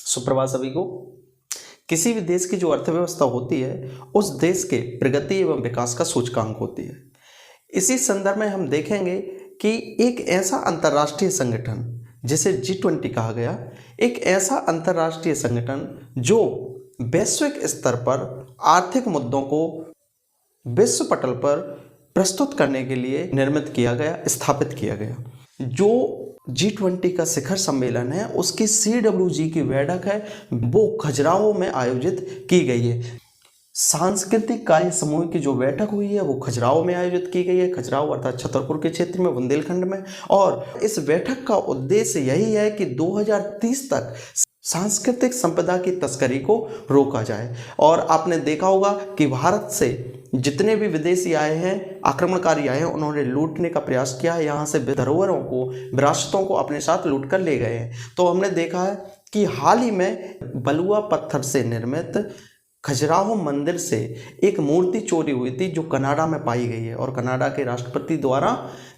सुप्रभात सभी को। किसी भी देश की जो अर्थव्यवस्था होती है उस देश के प्रगति एवं विकास का सूचकांक होती है। इसी संदर्भ में हम देखेंगे कि एक ऐसा अंतर्राष्ट्रीय संगठन जिसे G20 कहा गया, एक ऐसा अंतर्राष्ट्रीय संगठन जो वैश्विक स्तर पर आर्थिक मुद्दों को विश्व पटल पर प्रस्तुत करने के लिए निर्मित किया गया, स्थापित किया गया। जो G20 का शिखर सम्मेलन है उसकी CWG की बैठक है वो खजुराहो में आयोजित की गई है। सांस्कृतिक कार्य समूह की जो बैठक हुई है वो खजुराहो में आयोजित की गई है, खजुराहो अर्थात छतरपुर के क्षेत्र में, बुंदेलखंड में। और इस बैठक का उद्देश्य यही है कि 2030 तक सांस्कृतिक संपदा की तस्करी को रोका जाए। और आपने देखा होगा कि भारत से जितने भी विदेशी आए हैं, आक्रमणकारी आए हैं, उन्होंने लूटने का प्रयास किया है, यहाँ से धरोहरों को, विरासतों को अपने साथ लूट कर ले गए हैं। तो हमने देखा है कि हाल ही में बलुआ पत्थर से निर्मित खजुराहो मंदिर से एक मूर्ति चोरी हुई थी जो कनाडा में पाई गई है। और कनाडा के राष्ट्रपति द्वारा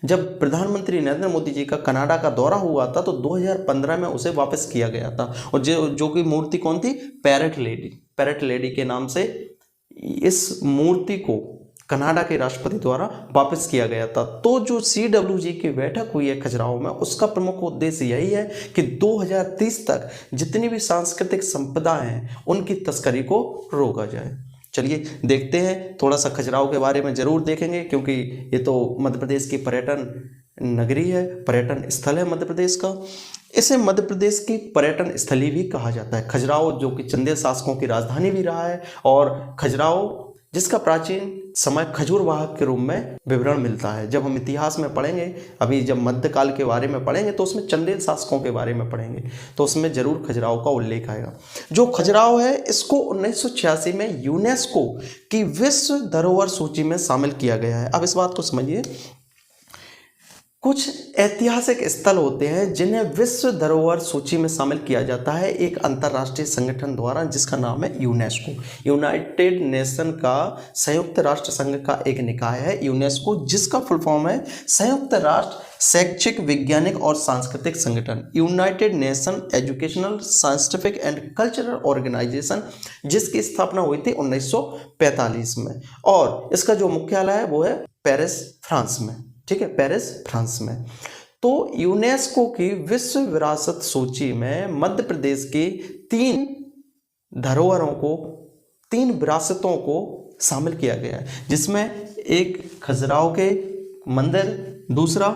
जब प्रधानमंत्री नरेंद्र मोदी जी का कनाडा का दौरा हुआ था तो 2015 में उसे वापस किया गया था। और जो कि मूर्ति कौन थी? पैरेट लेडी के नाम से इस मूर्ति को कनाडा के राष्ट्रपति द्वारा वापस किया गया था। तो जो CWG की बैठक हुई है खजुराहो में, उसका प्रमुख उद्देश्य यही है कि 2030 तक जितनी भी सांस्कृतिक संपदा हैं उनकी तस्करी को रोका जाए। चलिए देखते हैं, थोड़ा सा खजुराहो के बारे में जरूर देखेंगे क्योंकि ये तो मध्य प्रदेश की पर्यटन नगरी है, पर्यटन स्थल है मध्य प्रदेश का। इसे मध्य प्रदेश की पर्यटन स्थली भी कहा जाता है। खजुराहो जो कि चंदेल शासकों की राजधानी भी रहा है और खजुराहो जिसका प्राचीन समय खजूर वाहक के रूप में विवरण मिलता है। जब हम इतिहास में पढ़ेंगे, अभी जब मध्यकाल के बारे में पढ़ेंगे तो उसमें चंदेल शासकों के बारे में पढ़ेंगे तो उसमें जरूर खजुराहो का उल्लेख आएगा। जो खजुराहो है इसको 1986 में यूनेस्को की विश्व धरोहर सूची में शामिल किया गया है। अब इस बात को समझिए, कुछ ऐतिहासिक स्थल होते हैं जिन्हें विश्व धरोहर सूची में शामिल किया जाता है एक अंतर्राष्ट्रीय संगठन द्वारा जिसका नाम है यूनेस्को। यूनाइटेड नेशन का संयुक्त राष्ट्र संघ का एक निकाय है यूनेस्को, जिसका फुल फॉर्म है संयुक्त राष्ट्र शैक्षिक, वैज्ञानिक और सांस्कृतिक संगठन, United Nation Educational, Scientific and Cultural Organization, जिसकी स्थापना हुई थी 1945 में। और इसका जो मुख्यालय है वो है पेरिस, फ्रांस में। ठीक है, पेरिस, फ्रांस में। तो यूनेस्को की विश्व विरासत सूची में मध्य प्रदेश की 3 धरोहरों को, 3 विरासतों को शामिल किया गया है, जिसमें एक खजुराहो के मंदिर, दूसरा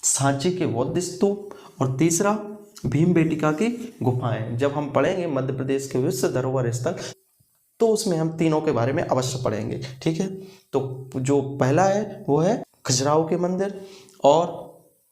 सांची के बौद्ध स्तूप और तीसरा भीमबेटका की गुफाएं। जब हम पढ़ेंगे मध्य प्रदेश के विश्व धरोहर स्थल तो उसमें हम तीनों के बारे में अवश्य पढ़ेंगे। ठीक है, तो जो पहला है वो है खजुराहो के मंदिर और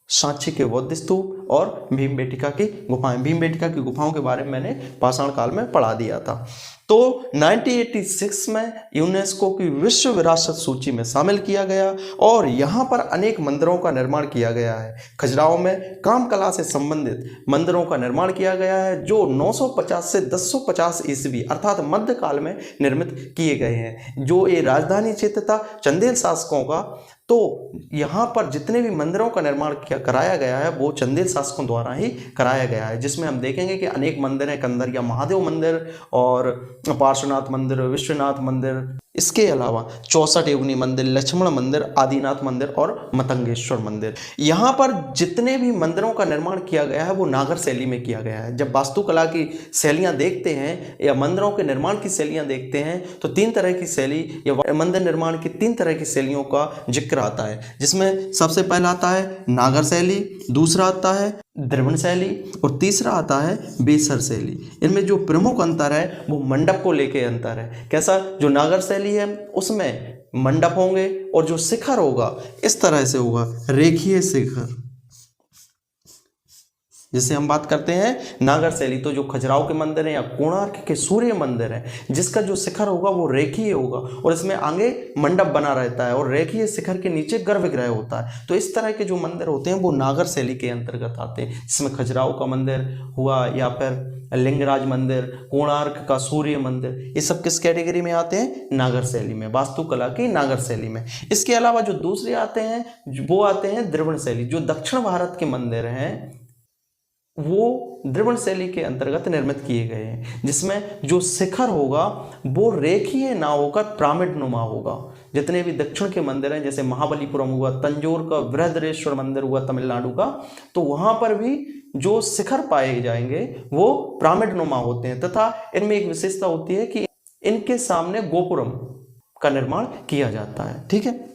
सांची के बौद्ध स्तूप और भीमबेटका की गुफाएं। भीमबेटका की गुफाओं के बारे में मैंने पाषाण काल में पढ़ा दिया था। तो 1986 में यूनेस्को की विश्व विरासत सूची में शामिल किया गया और यहाँ पर अनेक मंदिरों का निर्माण किया गया है। खजुराहो में काम कला से संबंधित मंदिरों का निर्माण किया गया है जो 950 से 1050 ईस्वी अर्थात मध्यकाल में निर्मित किए गए हैं। जो ये राजधानी क्षेत्र था चंदेल शासकों का, तो यहाँ पर जितने भी मंदिरों का निर्माण कराया गया है वो चंदेल शासकों द्वारा ही कराया गया है, जिसमें हम देखेंगे कि अनेक मंदिर हैं, कंदरिया महादेव मंदिर और पार्श्वनाथ मंदिर, विश्वनाथ मंदिर, इसके अलावा 64 योगिनी मंदिर, लक्ष्मण मंदिर, आदिनाथ मंदिर और मतंगेश्वर मंदिर। यहाँ पर जितने भी मंदिरों का निर्माण किया गया है वो नागर शैली में किया गया है। जब वास्तुकला की शैलियाँ देखते हैं या मंदिरों के निर्माण की शैलियाँ देखते हैं तो 3 तरह की शैली या मंदिर निर्माण की 3 तरह की शैलियों का जिक्र आता है, जिसमें सबसे पहला आता है नागर शैली, दूसरा आता है द्रविड़ शैली और तीसरा आता है बेसर शैली। इनमें जो प्रमुख अंतर है वो मंडप को लेके अंतर है। कैसा? जो नागर शैली है उसमें मंडप होंगे और जो शिखर होगा इस तरह से होगा, रेखीय शिखर। जिसे हम बात करते हैं नागर शैली, तो जो खजुराहो के मंदिर हैं या कोणार्क के सूर्य मंदिर है जिसका जो शिखर होगा वो रेखीय होगा और इसमें आगे मंडप बना रहता है और रेखीय शिखर के नीचे गर्भगृह होता है। तो इस तरह के जो मंदिर होते हैं वो नागर शैली के अंतर्गत आते हैं, जिसमें खजुराहो का मंदिर हुआ या फिर लिंगराज मंदिर, कोणार्क का सूर्य मंदिर, ये सब किस कैटेगरी में आते हैं? नागर शैली में, वास्तुकला की नागर शैली में। इसके अलावा जो दूसरे आते हैं वो आते हैं द्रविड़ शैली। जो दक्षिण भारत के मंदिर हैं वो द्रविड़ शैली के अंतर्गत निर्मित किए गए हैं, जिसमें जो शिखर होगा वो रेखीय ना होकर पिरामिड नुमा होगा। जितने भी दक्षिण के मंदिर हैं, जैसे महाबलीपुरम हुआ, तंजौर का बृहदरेश्वर मंदिर हुआ तमिलनाडु का, तो वहां पर भी जो शिखर पाए जाएंगे वो पिरामिड नुमा होते हैं, तथा इनमें एक विशेषता होती है कि इनके सामने गोपुरम का निर्माण किया जाता है। ठीक है।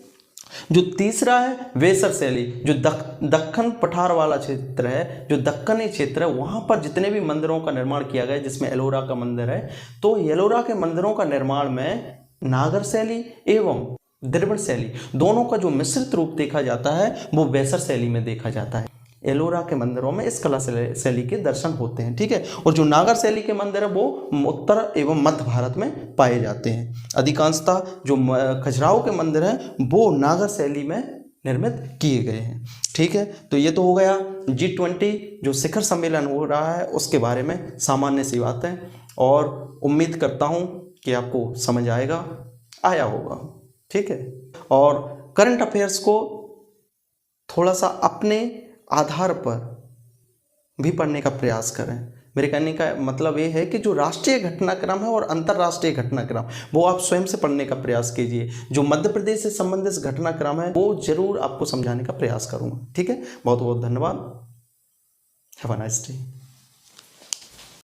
जो तीसरा है वेसर शैली, जो दक्कन पठार वाला क्षेत्र है, जो दक्कनी क्षेत्र है, वहां पर जितने भी मंदिरों का निर्माण किया गया है, जिसमें एलोरा का मंदिर है, तो एलोरा के मंदिरों का निर्माण में नागर शैली एवं द्रविड़ शैली दोनों का जो मिश्रित रूप देखा जाता है वो वेसर शैली में देखा जाता है। एलोरा के मंदिरों में इस कला शैली के दर्शन होते हैं। ठीक है। और जो नागर शैली के मंदिर है वो उत्तर एवं मध्य भारत में पाए जाते हैं। अधिकांशतः जो खजुराहो के मंदिर हैं वो नागर शैली में निर्मित किए गए हैं। ठीक है। तो ये तो हो गया G20 जो शिखर सम्मेलन हो रहा है उसके बारे में सामान्य सी बातें, और उम्मीद करता हूँ कि आपको समझ आया होगा। ठीक है। और करंट अफेयर्स को थोड़ा सा अपने आधार पर भी पढ़ने का प्रयास करें। मेरे कहने का मतलब ये है कि जो राष्ट्रीय घटनाक्रम है और अंतर्राष्ट्रीय घटनाक्रम वो आप स्वयं से पढ़ने का प्रयास कीजिए। जो मध्य प्रदेश से संबंधित घटनाक्रम है वो जरूर आपको समझाने का प्रयास करूंगा। ठीक है। बहुत बहुत धन्यवाद। Have a nice day.